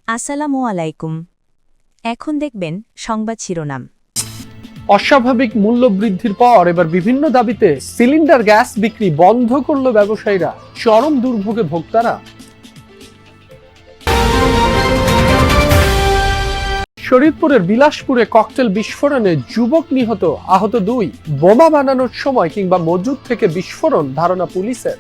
আসসালামু আলাইকুম। এখন দেখবেন সংবাদ শিরোনাম। অস্বাভাবিক মূল্য বৃদ্ধির পর এবার বিভিন্ন দাবিতে সিলিন্ডার গ্যাস বিক্রি বন্ধ করল ব্যবসায়ীরা, চরম দুর্ভোগে ভোক্তারা। শরীয়তপুরের বিলাসপুরে ককটেল বিস্ফোরণে যুবক নিহত, আহত 2। বোমা বানানোর সময় কিংবা মজুদ থেকে বিস্ফোরণ, ধারণা পুলিশের।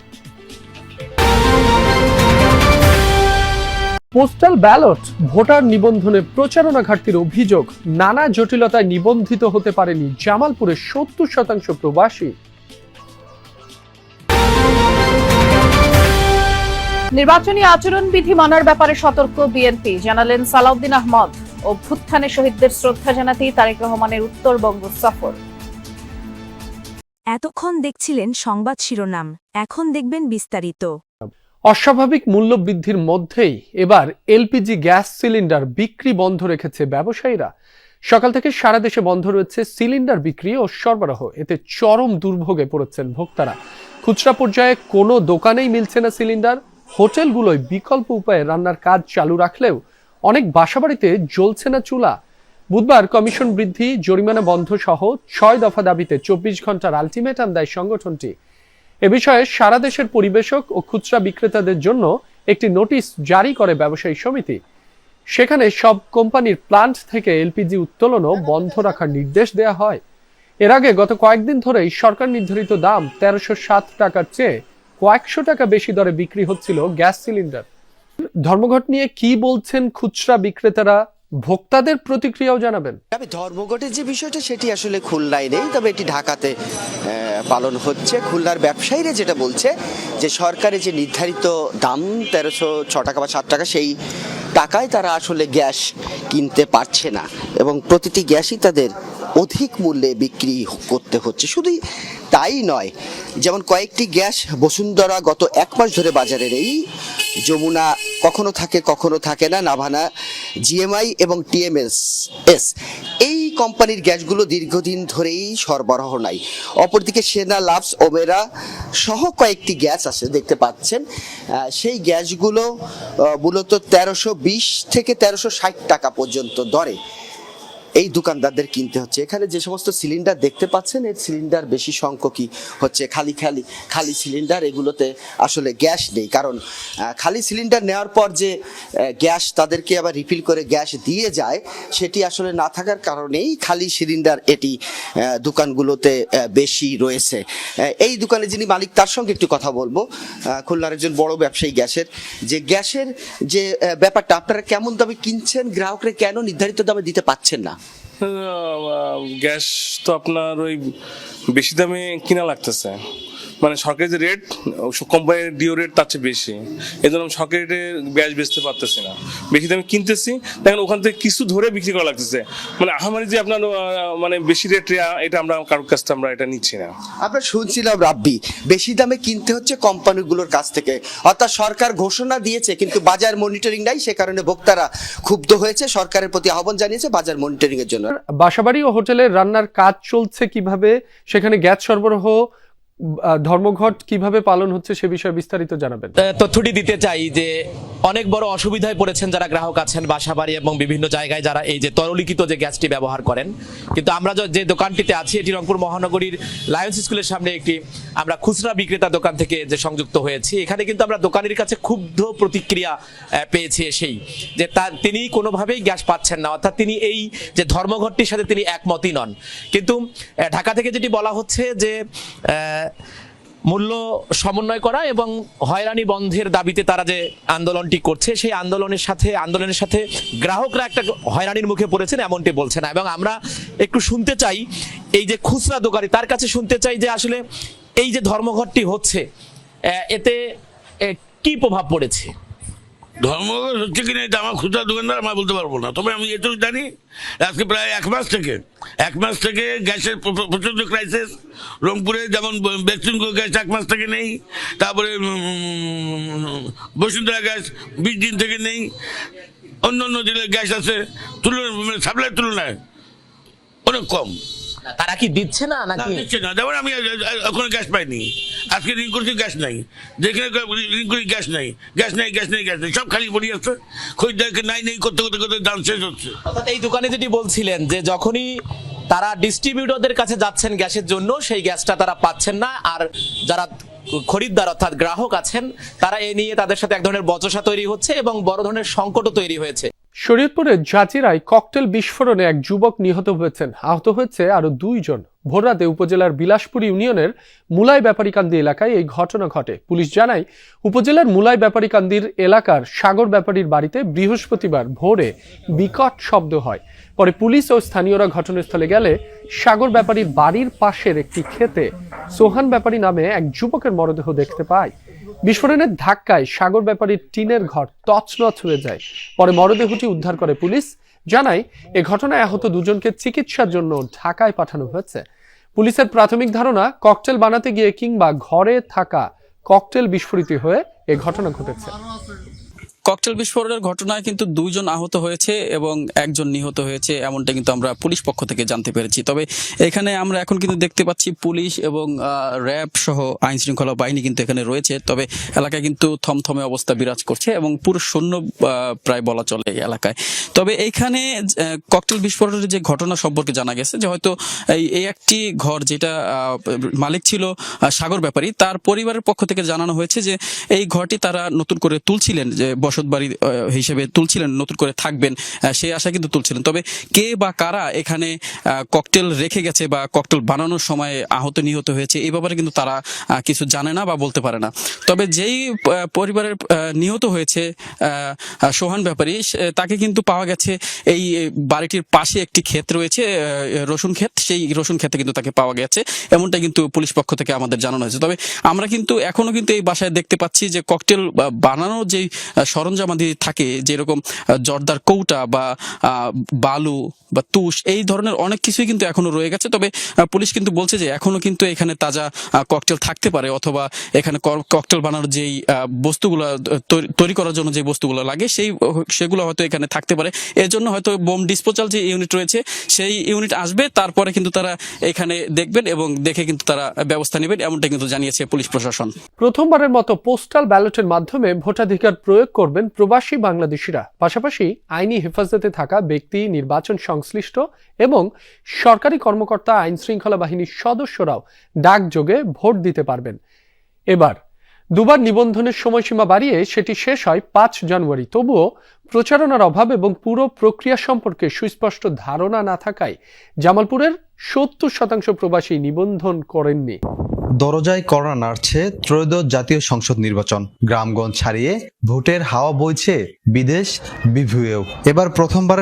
পোস্টাল ব্যালট ভোটার নিবন্ধনে প্রচারণা ঘাটতির অভিযোগ, নানা জটিলতায় নিবন্ধিত হতে পারেনি জামালপুরের 70% প্রবাসী। নির্বাচনী আচরণবিধি মানার ব্যাপারে সতর্ক বিএনপি, জানালেন সালাউদ্দিন আহমদ। অভ্যুত্থানে শহীদদের শ্রদ্ধা জানাতেই তারেক রহমানের উত্তরবঙ্গ সফর। এতক্ষণ দেখছিলেন সংবাদ শিরোনাম, এখন দেখবেন বিস্তারিত। অস্বাভাবিক মূল্য বৃদ্ধির মধ্যেই এবার এলপিজি গ্যাস সিলিন্ডার বিক্রি বন্ধ রেখেছে ব্যবসায়ীরা। সকাল থেকে সারা দেশে বন্ধ রয়েছে সিলিন্ডার বিক্রি ও সরবরাহ। এতে চরম দুর্ভোগে পড়েছেন ভোক্তারা। খুচরা পর্যায়ে কোনো দোকানেই মিলছে না সিলিন্ডার। হোটেলগুলোয় বিকল্প উপায়ে রান্নার কাজ চালু রাখলেও অনেক বাসাবাড়িতে জ্বলছে না চুলা। বুধবার কমিশন বৃদ্ধি, জরিমানা বন্ধ সহ 6 দফা দাবিতে 24 ঘন্টার আলটিমেটাম দেয় সংগঠনটি। এ বিষয়ে সারা দেশের পরিবেশক ও খুচরা বিক্রেতাদের জন্য একটি নোটিশ জারি করে ব্যবসায়ী সমিতি। সেখানে সব কোম্পানির প্লান্ট থেকে এলপিজি উত্তোলনও বন্ধ রাখার নির্দেশ দেওয়া হয়। এর আগে গত কয়েকদিন ধরেই সরকার নির্ধারিত দাম 1307 টাকার চেয়ে কয়েকশো টাকা বেশি দরে বিক্রি হচ্ছিল গ্যাস সিলিন্ডার। ধর্মঘট নিয়ে কি বলছেন খুচরা বিক্রেতারা, ভোক্তাদের প্রতিক্রিয়াও জানাবেন। তবে ধর্মঘটের যে বিষয়টা সেটি আসলে খুলনায় নেই, তবে এটি ঢাকাতে পালন হচ্ছে। খুলনার ব্যবসায়ীরা যেটা বলছে যে সরকারের যে নির্ধারিত দাম 1306 টাকা বা 7 টাকা, সেই টাকায় তারা আসলে গ্যাস কিনতে পারছে না এবং প্রতিটি গ্যাসই তাদের অধিক মূল্যে বিক্রি করতে হচ্ছে। শুধুই তাই নয়, যেমন কয়েকটি গ্যাস বসুন্ধরা গত 1 মাস ধরে বাজারে নেই। যমুনা কখনো থাকে কখনো থাকে না, নাভানা, জিএমআই এবং টিএমএস এই কোম্পানির গ্যাসগুলো দীর্ঘদিন ধরেই সরবরাহ নাই। অপরদিকে সেনা, লাভস, ওমেরা সহ কয়েকটি গ্যাস আছে দেখতে পাচ্ছেন, সেই গ্যাসগুলো মূলত 1320 থেকে 1360 টাকা পর্যন্ত দরে এই দোকানদারদের কিনতে হচ্ছে। এখানে যে সমস্ত সিলিন্ডার দেখতে পাচ্ছেন, এর সিলিন্ডার বেশি সংখ্যকই হচ্ছে খালি সিলিন্ডার। এগুলোতে আসলে গ্যাস নেই, কারণ খালি সিলিন্ডার নেওয়ার পর যে গ্যাস তাদেরকে আবার রিফিল করে গ্যাস দিয়ে যায়, সেটি আসলে না থাকার কারণেই খালি সিলিন্ডার এটি দোকানগুলোতে বেশি রয়েছে। এই দোকানে যিনি মালিক, তার সঙ্গে একটু কথা বলবো। খুলনার একজন বড় ব্যবসায়ী গ্যাসের যে ব্যাপারটা, আপনারা কেমন দামে কিনছেন, গ্রাহকরা কেন নির্ধারিত দামে দিতে পাচ্ছেন না? গ্যাস তো আপনার ওই বেশি দামে কিনা লাগতেছে, মানে সরকারি যে রেট, কোম্পানির ডিও রেট তার চেয়ে বেশি। এই জন্য আমি সরকারি রেটে গ্যাস বেচতে পারতেছি না, বেশি দামে কিনতেছি। দেখেন ওখান থেকে কিছু ধরে বিক্রি করা লাগতেছে, মানে আমাদের যে আপনার মানে বেশি রেট, এটা আমরা কারোর কাছ থেকে আমরা এটা নিচ্ছি না। আমরা শুনছিলাম রাব্বি, বেশি দামে কিনতে হচ্ছে কোম্পানিগুলোর কাছ থেকে, অর্থাৎ সরকার ঘোষণা দিয়েছে কিন্তু বাজার মনিটরিং নাই, সে কারণে ভোক্তারা ক্ষুব্ধ হয়েছে, সরকারের প্রতি আহ্বান জানিয়েছে বাজার মনিটরিং এর জন্য। বাসাবাড়ি ও হোটেলে রান্নার কাজ চলছে কিভাবে, সেখানে গ্যাস সরবরাহ, ধর্মঘট কিভাবে পালন হচ্ছে সে বিষয়ে বিস্তারিত জানাবেন। তথ্যটি দিতে চাই যে অনেক বড় অসুবিধায় পড়েছেন যারা গ্রাহক আছেন বাসাবাড়ি এবং বিভিন্ন জায়গায়, যারা এই যে তরলীকৃত যে গ্যাসটি ব্যবহার করেন। কিন্তু আমরা যে দোকানটিতে আছি, এটি রংপুর মহানগরীর লায়ন্স স্কুলের সামনে একটি আমরা খুচরা বিক্রেতা দোকান থেকে যে সংযুক্ত হয়েছি। এখানে কিন্তু আমরা দোকানের কাছে ক্ষুব্ধ প্রতিক্রিয়া পেয়েছি এসেই, যে তিনি কোনোভাবেই গ্যাস পাচ্ছেন না, অর্থাৎ তিনি এই যে ধর্মঘটটির সাথে তিনি একমতই নন। কিন্তু ঢাকা থেকে যেটি বলা হচ্ছে যে মূল্য সমন্বয় করা এবং হয়রানি বন্ধের দাবিতে তারা যে আন্দোলনটি করছে, সেই আন্দোলনের সাথে গ্রাহকরা একটা হয়রানির মুখে পড়েছেন এমনটি বলছে না। এবং আমরা একটু শুনতে চাই এই যে খুচরা দোকানি, তার কাছে শুনতে চাই যে আসলে এই যে ধর্মঘটটি হচ্ছে এতে কি প্রভাব পড়েছে। ধর্মঘট হচ্ছে কিনা এটা আমার খুচরা দোকানদার আমরা বলতে পারবো না, তবে আমি এটুকু জানি আজকে প্রায় 1 মাস থেকে গ্যাসের প্রচন্ড ক্রাইসিস। রংপুরে যেমন বেক্সিমকো গ্যাস 1 মাস থেকে নেই, তারপরে বসুন্ধরা গ্যাস 20 দিন থেকে নেই, অন্য জেলায় গ্যাস আছে সাপ্লাইয়ের তুলনায় অনেক কম। তারা কি দিচ্ছে না না, নাকি? দিচ্ছে না, যেমন আমি ওখানে গ্যাস পাইনি, আজকে রিং করছি গ্যাস নাই, যেখানে রিং করি গ্যাস নাই, গ্যাস নাই, গ্যাস নাই, গ্যাস নাই, সব খালি পড়ে আছে, খরিদ্দারকে নাই নেই করতে করতে করতে দাম শেষ হচ্ছে। অর্থাৎ এই দোকানে যেটি বলছিলেন যে যখনই তারা ডিস্ট্রিবিউটরদের কাছে যাচ্ছেন গ্যাসের জন্য, সেই গ্যাসটা তারা পাচ্ছেন না, আর যারা খরিদ্দার অর্থাৎ গ্রাহক আছেন তারা এ নিয়ে তাদের সাথে এক ধরনের বচসা তৈরি হচ্ছে এবং বড় ধরনের সংকটও তৈরি হয়েছে। শরীয়তপুরের জাজিরায় ককটেল বিস্ফোরণে এক যুবক নিহত হয়েছেন, আহত হয়েছে আরো 2 জন। ভোররাতে উপজেলার বিলাসপুর ইউনিয়নের মুলাই ব্যাপারীকান্দি এলাকায় এই ঘটনা ঘটে। পুলিশ জানায়, উপজেলার মুলাই ব্যাপারীকান্দির এলাকার সাগর ব্যাপারীর বাড়িতে বৃহস্পতিবার ভোরে বিকট শব্দ হয়। পরে পুলিশ ও স্থানীয়রা ঘটনাস্থলে গেলে সাগর ব্যাপারীর বাড়ির পাশের একটি ক্ষেতে সোহান ব্যাপারী নামে এক যুবকের মরদেহ দেখতে পায়। বিস্ফোরণের ধাক্কায় সাগর ব্যাপারীর টিনের ঘর তছনছ হয়ে যায়। পরে মরদেহটি উদ্ধার করে পুলিশ। জানায়, এ ঘটনায় আহত 2 জনকে চিকিৎসার জন্য ঢাকায় পাঠানো হয়েছে। পুলিশের প্রাথমিক ধারণা, ককটেল বানাতে গিয়ে কিংবা ঘরে থাকা ককটেল বিস্ফোরিত হয়ে এ ঘটনা ঘটেছে। ককটেল বিস্ফোরণের ঘটনায় কিন্তু 2 জন আহত হয়েছে এবং 1 জন নিহত হয়েছে, এমনটা কিন্তু আমরা পুলিশ পক্ষ থেকে জানতে পেরেছি। তবে এখানে আমরা এখন কিন্তু দেখতে পাচ্ছি পুলিশ এবং র্যাব সহ আইন শৃঙ্খলা বাহিনী কিন্তু এখানে রয়েছে। তবে এলাকায় কিন্তু থমথমে অবস্থা বিরাজ করছে এবং পুরো শূন্য প্রায় বলা চলে এই এলাকায়। তবে এইখানে ককটেল বিস্ফোরণের যে ঘটনা সম্পর্কে জানা গেছে যে হয়তো এই একটি ঘর যেটা মালিক ছিল সাগর ব্যাপারী, তার পরিবারের পক্ষ থেকে জানানো হয়েছে যে এই ঘরটি তারা নতুন করে তুলছিলেন, যে বসতবাড়ি হিসেবে তুলছিলেন, নতুন করে থাকবেন সেই আশা কিন্তু তুলছিলেন। তবে কে বা কারা এখানে ককটেল রেখে গেছে বা ককটেল বানানোর সময় আহত নিহত হয়েছে এই ব্যাপারে কিন্তু তারা কিছু জানে না বা বলতে পারে না। তবে যেই পরিবারের নিহত হয়েছে সোহান ব্যাপারী, তাকে কিন্তু পাওয়া গেছে এই বাড়িটির পাশে একটি ক্ষেত রয়েছে, রসুন ক্ষেত, সেই রসুন ক্ষেতে কিন্তু তাকে পাওয়া গেছে, এমনটাই কিন্তু পুলিশ পক্ষ থেকে আমাদের জানানো হয়েছে। তবে আমরা কিন্তু এখনো কিন্তু এই বাসায় দেখতে পাচ্ছি যে ককটেল বানানোর যেই সরঞ্জামাদি থাকে, যেরকম জর্দার কৌটা বা বালু বা তুষ, এই ধরনের অনেক কিছুই কিন্তু এখনো রয়ে গেছে। তবে পুলিশ কিন্তু বলছে যে এখনো কিন্তু এখানে তাজা ককটেল থাকতে পারে, অথবা এখানে ককটেল বানানোর যেই বস্তুগুলো তৈরি করার জন্য যে বস্তুগুলো লাগে সেগুলো হয়তো এখানে থাকতে পারে। এর জন্য হয়তো বোম ডিসপোজাল যে ইউনিট রয়েছে সেই ইউনিট আসবে, তারপরে কিন্তু তারা এখানে দেখবেন এবং দেখে কিন্তু তারা ব্যবস্থা নেবেন, এমনটা কিন্তু জানিয়েছে পুলিশ প্রশাসন। প্রথমবারের মতো পোস্টাল ব্যালটের মাধ্যমে ভোটাধিকার প্রয়োগ করবেন প্রবাসী বাংলাদেশিরা। পাশাপাশি আইনি হেফাজতে থাকা ব্যক্তি, নির্বাচন সংশ্লিষ্ট এবং সরকারি কর্মকর্তা, আইন শৃঙ্খলা বাহিনীর সদস্যরাও ডাকযোগে ভোট দিতে পারবেন। এবার 2 বার নিবন্ধনের সময়সীমা বাড়িয়ে সেটি শেষ হয় 5 জানুয়ারি। তবুও প্রচারণার অভাব এবং পুরো প্রক্রিয়া সম্পর্কে সুস্পষ্ট ধারণা না থাকায় জামালপুরের 70% প্রবাসী নিবন্ধন করেননি। দরজায় কড়া নাড়ছে ত্রয়োদশ জাতীয় সংসদ নির্বাচন। গ্রামগঞ্জ ছাড়িয়ে ভোটের হাওয়া বইছে বিদেশ বিভুঁয়েও। এবার প্রথমবারের